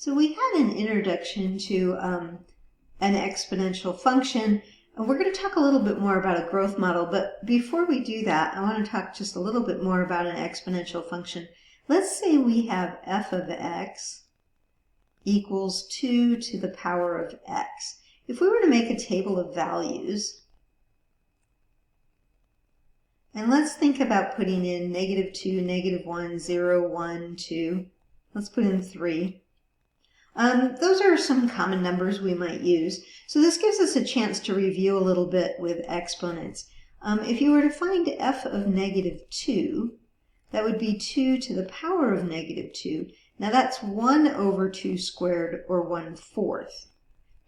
So we had an introduction to an exponential function, and we're going to talk a little bit more about a growth model, but before we do that, I want to talk just a little bit more about an exponential function. Let's say we have f of x equals 2 to the power of x. If we were to make a table of values, and let's think about putting in -2, -1, 0, 1, 2, let's put in 3. Those are some common numbers we might use. So this gives us a chance to review a little bit with exponents. If you were to find f of -2, that would be 2 to the power of -2. Now that's 1 over 2 squared, or 1/4.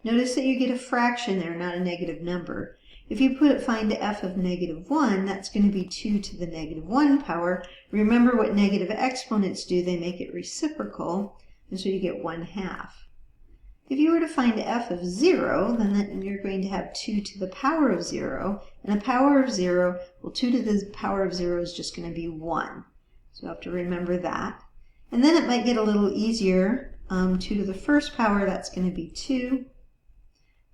Notice that you get a fraction there, not a negative number. If you find f of -1, that's going to be 2 to the -1 power. Remember what negative exponents do, they make it reciprocal. And so you get 1/2. If you were to find f of 0, then you're going to have 2 to the power of 0. And a power of 0, well, 2 to the power of 0 is just going to be 1. So you have to remember that. And then it might get a little easier. 2 to the first power, that's going to be 2.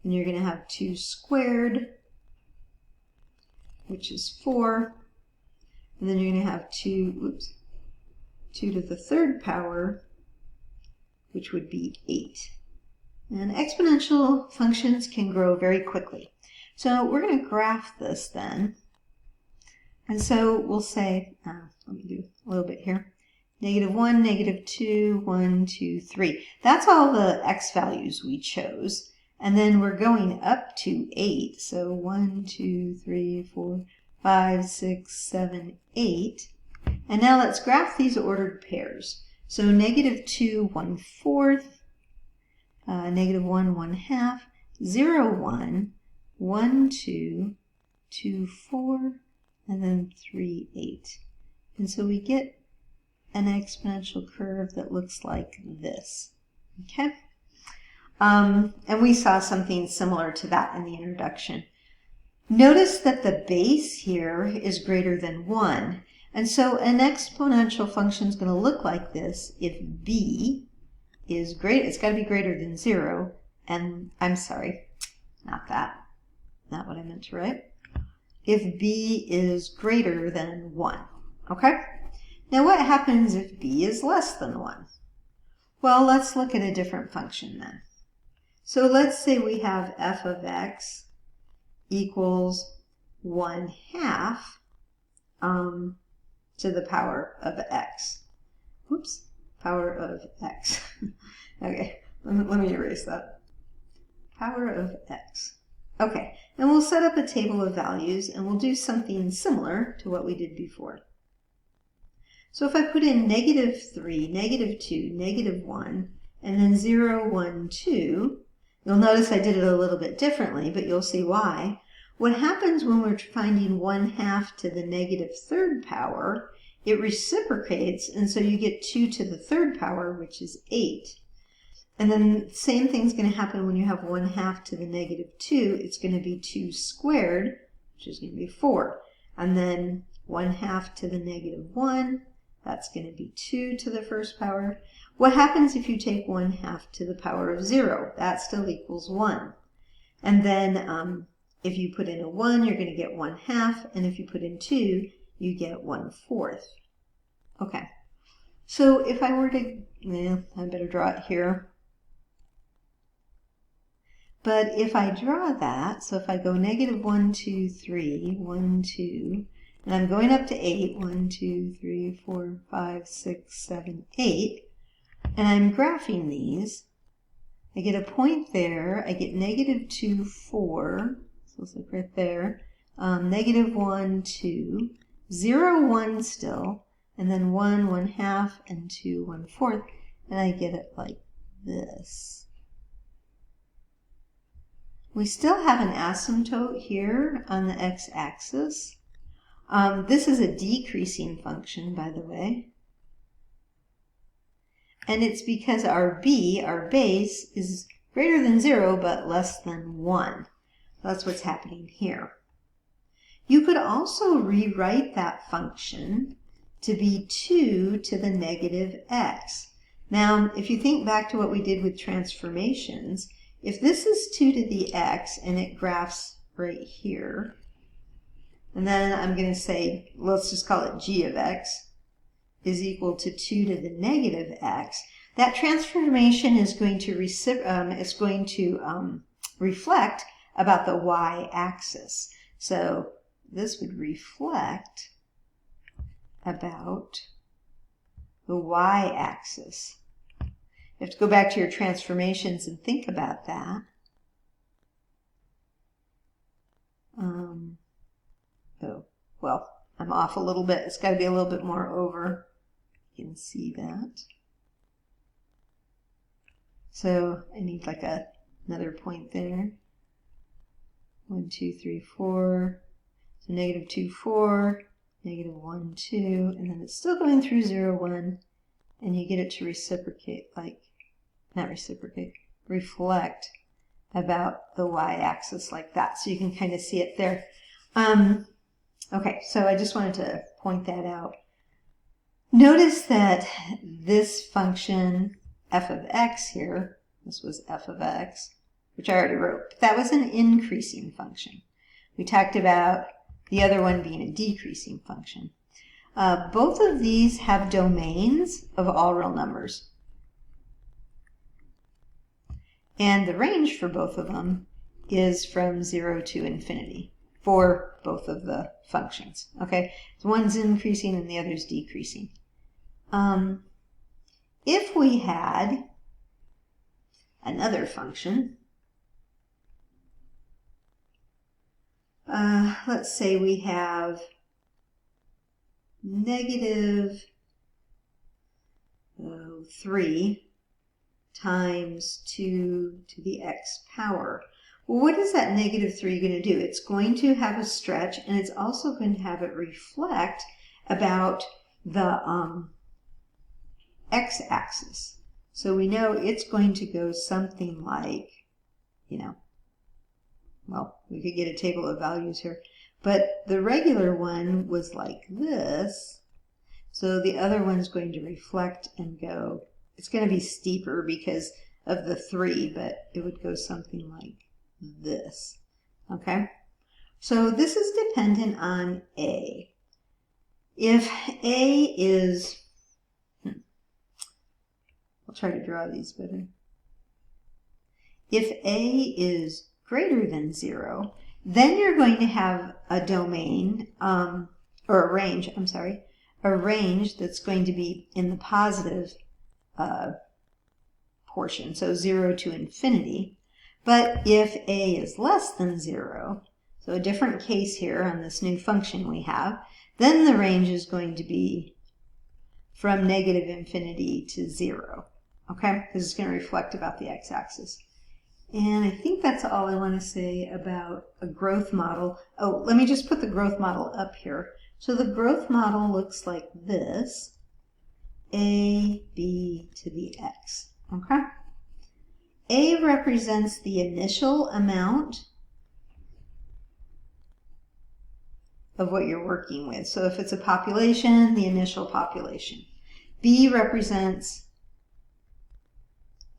And you're going to have 2 squared, which is 4. And then you're going to have 2 to the third power, which would be 8. And exponential functions can grow very quickly. So we're going to graph this then. And so we'll say, let me do a little bit here. -1, -2, 1, 2, 3. That's all the x values we chose. And then we're going up to 8. So 1, 2, 3, 4, 5, 6, 7, 8. And now let's graph these ordered pairs. So -2, 1/4, -1, 1/2, 0, 1, 1, 2, 2, 4, and then 3, 8. And so we get an exponential curve that looks like this. Okay? And we saw something similar to that in the introduction. Notice that the base here is greater than 1. And so an exponential function is going to look like this if b is great. It's got to be greater than 0. And I'm sorry, not what I meant to write. If b is greater than 1. Okay? Now what happens if b is less than 1? Well, let's look at a different function then. So let's say we have f of x equals 1/2 to the power of x. Oops, power of x. Okay, let me erase that. Power of x. Okay, and we'll set up a table of values and we'll do something similar to what we did before. So if I put in -3, -2, -1, and then 0, 1, 2, you'll notice I did it a little bit differently, but you'll see why. What happens when we're finding 1/2 to the -3rd power, it reciprocates, and so you get 2 to the 3rd power, which is 8. And then the same thing's going to happen when you have 1/2 to the -2. It's going to be 2 squared, which is going to be 4. And then 1/2 to the -1, that's going to be 2 to the first power. What happens if you take 1/2 to the power of 0? That still equals 1. And then if you put in a 1, you're going to get 1/2, and if you put in 2, you get 1/4. Okay, so if I were to, I better draw it here. But if I draw that, so if I go -1, 2, 3, 1, 2, and I'm going up to 8, 1, 2, 3, 4, 5, 6, 7, 8, and I'm graphing these, I get a point there, I get -2, 4, so let's look right there, -1, 2, 0, 1 still, and then 1, 1/2, and 2, 1/4, and I get it like this. We still have an asymptote here on the x-axis. This is a decreasing function, by the way. And it's because our b, our base, is greater than 0 but less than 1. That's what's happening here. You could also rewrite that function to be 2 to the -x. Now, if you think back to what we did with transformations, if this is 2 to the x and it graphs right here, and then I'm going to say, let's just call it g of x is equal to 2 to the negative x, that transformation is going to reflect about the y-axis. So this would reflect about the y-axis. You have to go back to your transformations and think about that. Oh, well, I'm off a little bit. It's got to be a little bit more over. You can see that. So I need like another point there. 1, 2, 3, 4. So negative 2, 4, negative 1, 2, and then it's still going through 0, 1, and you get it to reciprocate, like, not reciprocate, reflect about the y-axis like that. So you can kind of see it there. Okay, so I just wanted to point that out. Notice that this function, f of x here, this was f of x, which I already wrote, but that was an increasing function. We talked about the other one being a decreasing function. Both of these have domains of all real numbers. And the range for both of them is from 0 to infinity for both of the functions. Okay, so one's increasing and the other's decreasing. If we had another function, let's say we have negative 3 times 2 to the x power. Well, what is that negative 3 going to do? It's going to have a stretch, and it's also going to have it reflect about the x-axis. So we know it's going to go something like, well, we could get a table of values here, but the regular one was like this. So the other one's going to reflect and go, it's going to be steeper because of the 3, but it would go something like this. Okay? So this is dependent on A. If A is, I'll try to draw these better. If A is greater than 0, then you're going to have a domain, or a range, a range that's going to be in the positive portion, so 0 to infinity. But if A is less than 0, so a different case here on this new function we have, then the range is going to be from negative infinity to 0. Okay, this is going to reflect about the x-axis. And I think that's all I want to say about a growth model. Oh, let me just put the growth model up here. So the growth model looks like this, a, b to the x. Okay? A represents the initial amount of what you're working with. So if it's a population, the initial population. B represents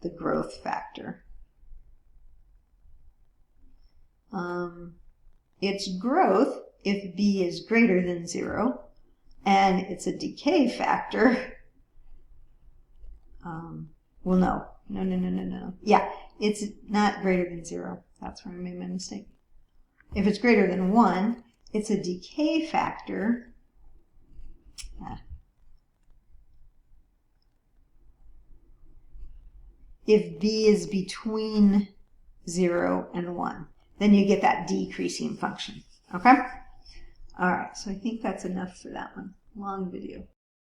the growth factor. It's growth if B is greater than 0, and it's a decay factor. Well, no. Yeah, it's not greater than 0. That's where I made my mistake. If it's greater than 1, it's a decay factor. If B is between 0 and 1, then you get that decreasing function. Okay? All right, so I think that's enough for that one. Long video.